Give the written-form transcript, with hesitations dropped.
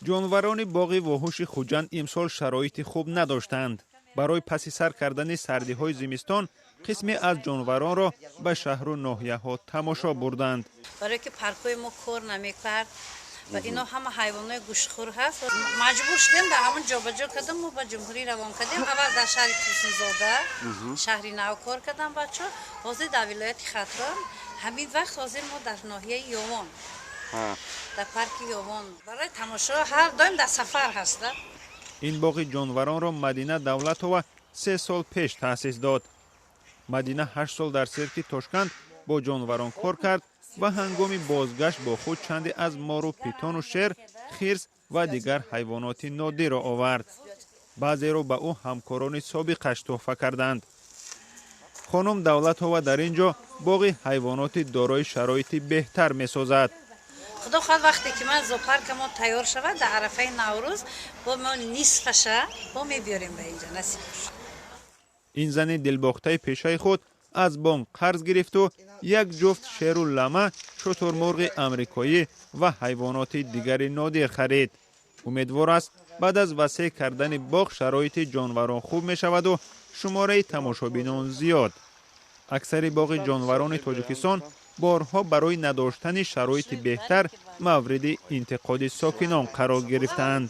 ҷонварони боғи воҳуши Хуҷанд имсол шароити хуб надоштанд. барои паси сар кардани сардиҳои зимистон қисме аз ҷонваронро ба шаҳру ноҳияҳо тамошо бурданд. барое ки паркҳои мо кор намекард ва ино ҳама ҳайвонои гӯшхӯр ҳаст. маҷбур шудем дар ҳамон ҷобаҷо кардем. мо ба ҷумҳурӣ равон кардем. аввал дар шаҳри Турсунзода шаҳри нав кор кардам бачаҳо. ҳозир дар вилояти Хатрон. ҳамин вақт ҳозир мо дар ноҳияи Ёвон, дар парки Ёвон барои тамошо ҳар доим дар сафар ҳаста. ин боғи ҷонваронро Мадина Давлатова 3 сол пеш таъсис дод. Мадина 8 сол дар сирки Тошканд бо ҷонварон кор кард ва ҳангоми бозгашт бо худ чанде аз мору питону шер, хирс ва дигар ҳайвоноти нодирро овард. баъзеро ба ӯ ҳамкорони собиқаш тӯҳфа карданд. хонум Давлатова дар ин ҷо боғи ҳайвоноти дорои шароити беҳтар месозад. худо хоҳад вақте ки ман зоопаркамо тайёр шавад дар арафаи Наврӯз бо мо нисфаша бо мебиёрем ба инҷа насиб кушад. ин зани дилбохтаи пешаи худ аз бонк қарз гирифту як ҷуфт шеру лама, шутурмурғи амрикоӣ ва ҳайвоноти дигари нодир харид. умедвор аст баъд аз васеъ кардани боғ шароити ҷонварон хуб мешаваду шумораи тамошобинон зиёд. аксари боғи ҷонварони Тоҷикистон борҳо барои надоштани шароити беҳтар мавриди интиқоди сокинон қарор гирифтаанд.